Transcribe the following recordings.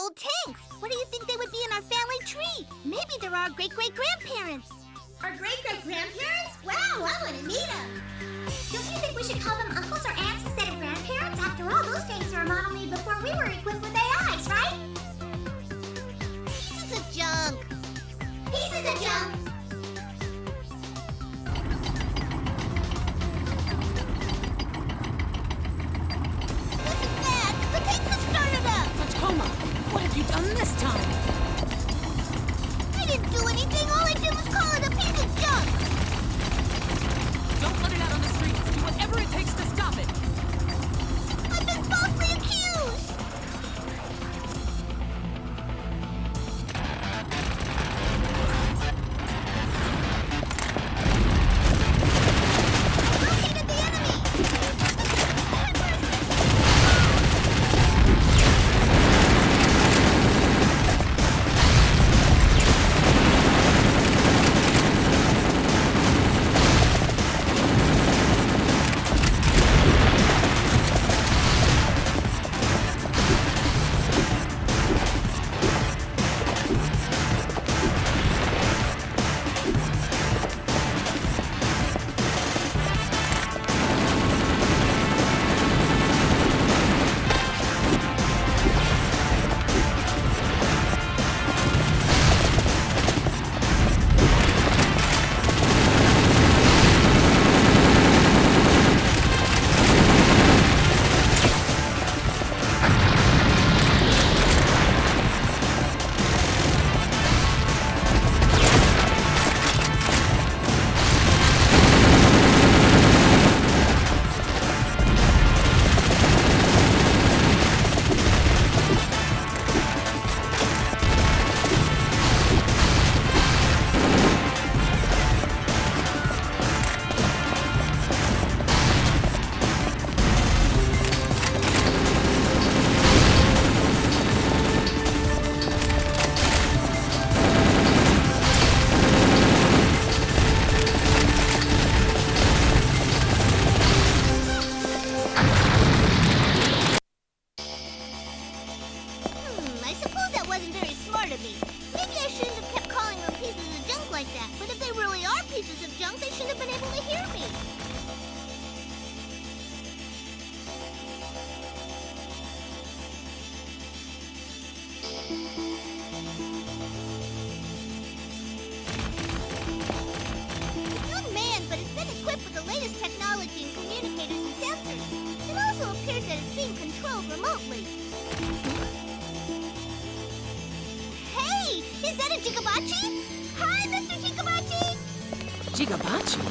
old tanks. What do you think they would be in our family tree? Maybe they're our great-great-grandparents. Our great-great-grandparents? Wow, I want to meet them. Don't you think we should call them uncles or aunts instead of grandparents? After all, those tanks are a model made before we were equipped with AIs, right? Pieces of junk. Pieces of junk. Listen, Dad! The tanks have started up! Tacoma, what have you done this time? I didn't do anything. All I did was call it a piece of junk. Don't let it out on the streets. Do whatever it takes to stop it. I've been falsely accused. Located the enemy. I suppose that wasn't very smart of me. Maybe I shouldn't have kept calling them pieces of junk like that. But if they really are pieces of junk, they should have been able to hear me. It's unmanned, but it's been equipped with the latest technology in communicators and sensors. It also appears that it's being controlled remotely. Hey! Is that a Jigabachi? Hi, Mr. Jigabachi! Jigabachi?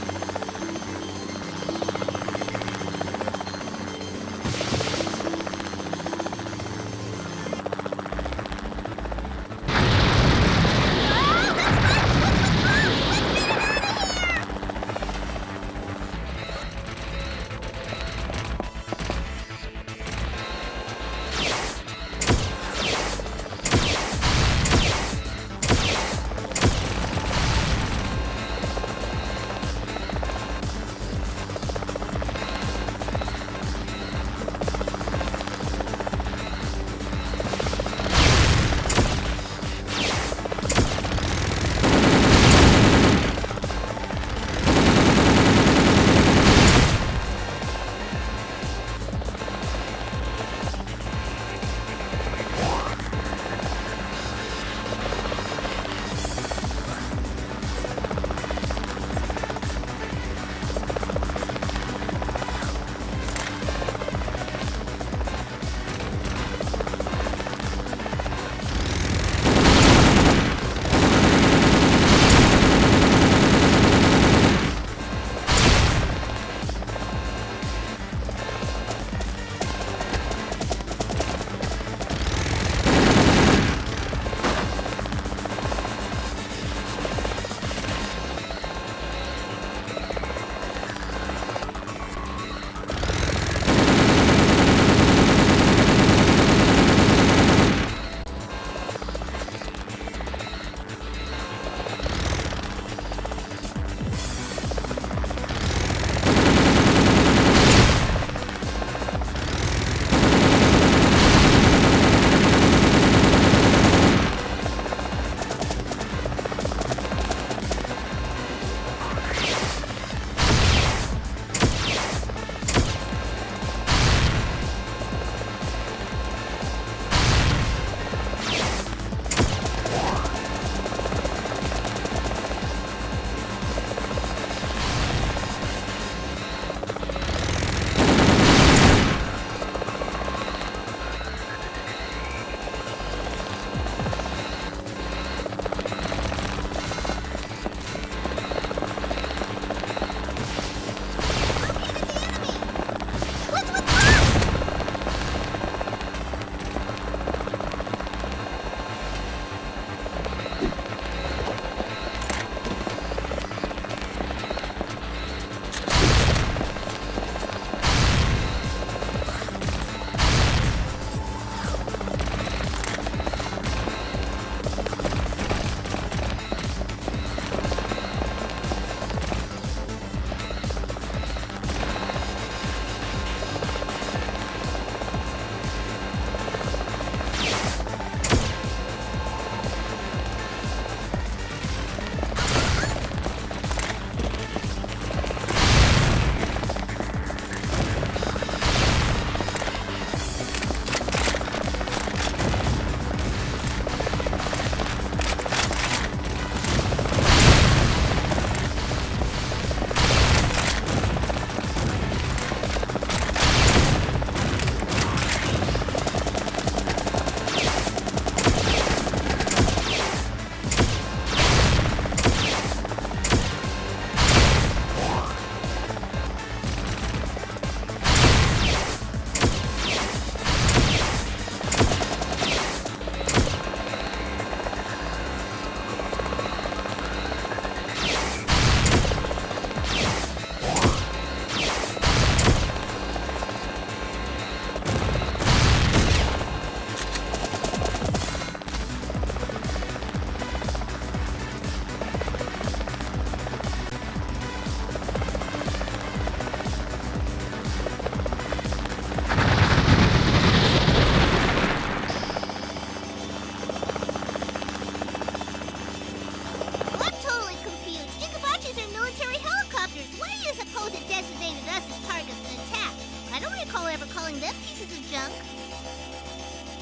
calling them pieces of junk?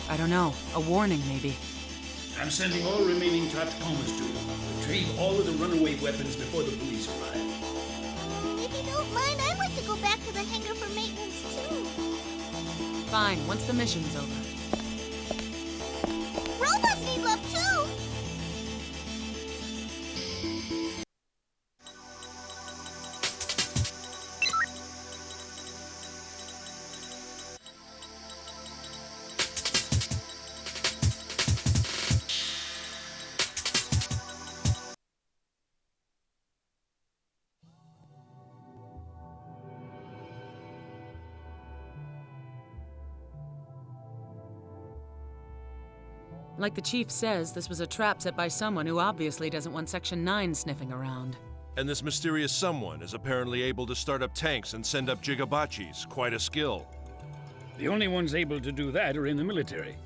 I don't know. A warning, maybe. I'm sending all remaining Tachikomas to retrieve all of the runaway weapons before the police arrive. If you don't mind, I'd like to go back to the hangar for maintenance, too. Fine, once the mission's over. Robots need love, too! Like the chief says, this was a trap set by someone who obviously doesn't want Section 9 sniffing around. And this mysterious someone is apparently able to start up tanks and send up Jigabachis. Quite a skill. The only ones able to do that are in the military.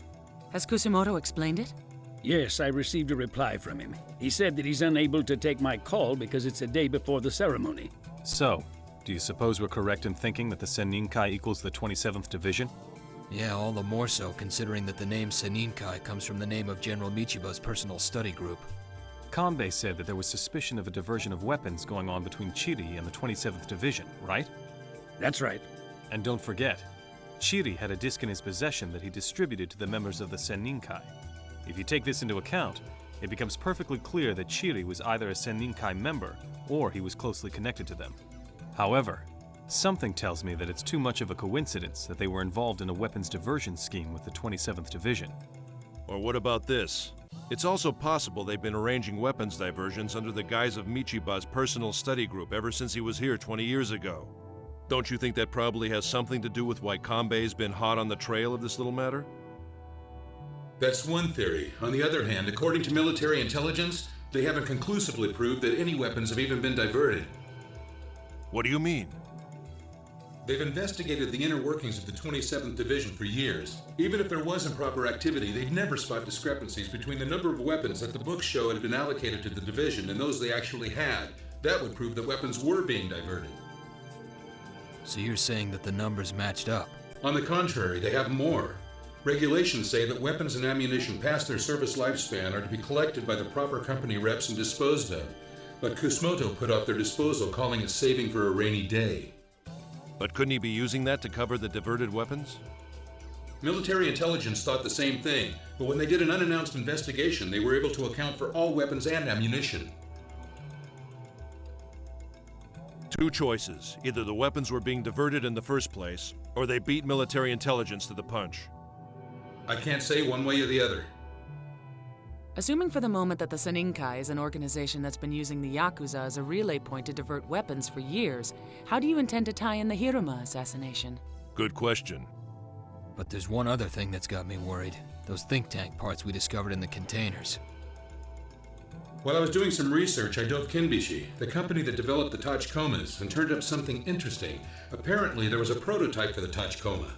Has Kusumoto explained it? Yes, I received a reply from him. He said that he's unable to take my call because it's a day before the ceremony. So, do you suppose we're correct in thinking that the Senninkai equals the 27th Division? Yeah, all the more so considering that the name Senninkai comes from the name of General Michiba's personal study group. Kanbei said that there was suspicion of a diversion of weapons going on between Chiri and the 27th Division, right? That's right. And don't forget, Chiri had a disc in his possession that he distributed to the members of the Senninkai. If you take this into account, it becomes perfectly clear that Chiri was either a Senninkai member or he was closely connected to them. However, something tells me that it's too much of a coincidence that they were involved in a weapons diversion scheme with the 27th Division. Or what about this? It's also possible they've been arranging weapons diversions under the guise of Michiba's personal study group ever since he was here 20 years ago. Don't you think that probably has something to do with why Kanbei's been hot on the trail of this little matter? That's one theory. On the other hand, according to military intelligence, they haven't conclusively proved that any weapons have even been diverted. What do you mean? They've investigated the inner workings of the 27th Division for years. Even if there was improper activity, they'd never spot discrepancies between the number of weapons that the books show had been allocated to the division and those they actually had. That would prove that weapons were being diverted. So you're saying that the numbers matched up? On the contrary, they have more. Regulations say that weapons and ammunition past their service lifespan are to be collected by the proper company reps and disposed of. But Kusumoto put off their disposal, calling it saving for a rainy day. But couldn't he be using that to cover the diverted weapons? Military intelligence thought the same thing, but when they did an unannounced investigation, they were able to account for all weapons and ammunition. Two choices. Either the weapons were being diverted in the first place, or they beat military intelligence to the punch. I can't say one way or the other. Assuming for the moment that the Senninkai is an organization that's been using the Yakuza as a relay point to divert weapons for years, how do you intend to tie in the Hiruma assassination? Good question. But there's one other thing that's got me worried. Those think tank parts we discovered in the containers. While I was doing some research, I dove Kinbishi, the company that developed the Tachikomas, and turned up something interesting. Apparently, there was a prototype for the Tachikoma.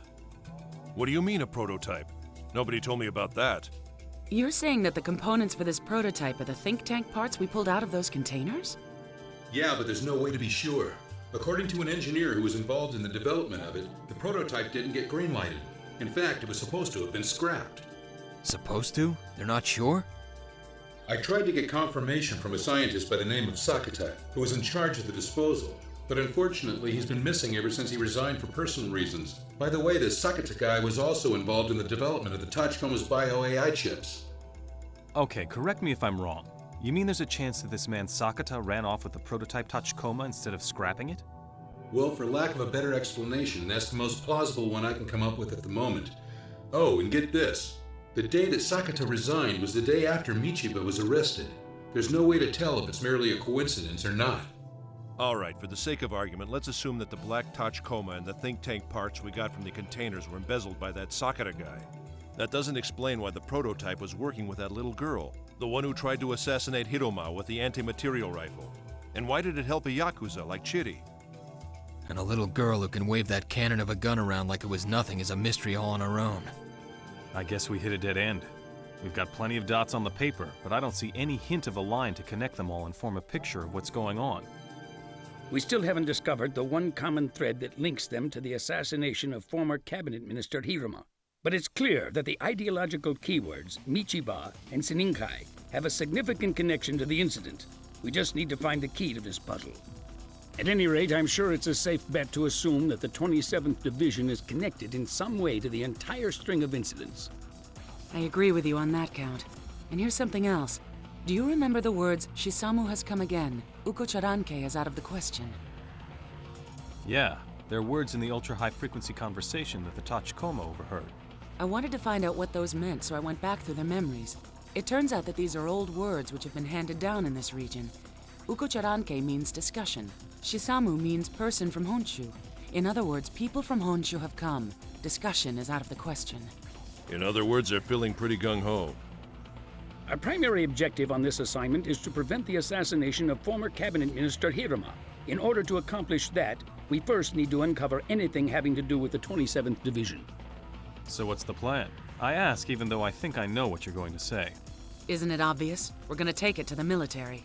What do you mean, a prototype? Nobody told me about that. You're saying that the components for this prototype are the think tank parts we pulled out of those containers? Yeah, but there's no way to be sure. According to an engineer who was involved in the development of it, the prototype didn't get green-lighted. In fact, it was supposed to have been scrapped. Supposed to? They're not sure? I tried to get confirmation from a scientist by the name of Sakata, who was in charge of the disposal. But unfortunately, he's been missing ever since he resigned for personal reasons. By the way, this Sakata guy was also involved in the development of the Tachikoma's bio-AI chips. Okay, correct me if I'm wrong. You mean there's a chance that this man Sakata ran off with the prototype Tachikoma instead of scrapping it? Well, for lack of a better explanation, that's the most plausible one I can come up with at the moment. Oh, and get this. The day that Sakata resigned was the day after Michiba was arrested. There's no way to tell if it's merely a coincidence or not. All right, for the sake of argument, let's assume that the black Tachikoma and the think tank parts we got from the containers were embezzled by that Sakata guy. That doesn't explain why the prototype was working with that little girl, the one who tried to assassinate Hiroma with the anti-material rifle. And why did it help a Yakuza like Chiri? And a little girl who can wave that cannon of a gun around like it was nothing is a mystery all on her own. I guess we hit a dead end. We've got plenty of dots on the paper, but I don't see any hint of a line to connect them all and form a picture of what's going on. We still haven't discovered the one common thread that links them to the assassination of former cabinet minister Hiruma. But it's clear that the ideological keywords Michiba and Seninkai have a significant connection to the incident. We just need to find the key to this puzzle. At any rate, I'm sure it's a safe bet to assume that the 27th Division is connected in some way to the entire string of incidents. I agree with you on that count. And here's something else. Do you remember the words, Shisamu has come again, Uko Charanke is out of the question? Yeah, they're words in the ultra-high-frequency conversation that the Tachikoma overheard. I wanted to find out what those meant, so I went back through their memories. It turns out that these are old words which have been handed down in this region. Uko Charanke means discussion. Shisamu means person from Honshu. In other words, people from Honshu have come. Discussion is out of the question. In other words, they're feeling pretty gung-ho. Our primary objective on this assignment is to prevent the assassination of former cabinet minister Hiruma. In order to accomplish that, we first need to uncover anything having to do with the 27th Division. So what's the plan? I ask even though I think I know what you're going to say. Isn't it obvious? We're gonna take it to the military.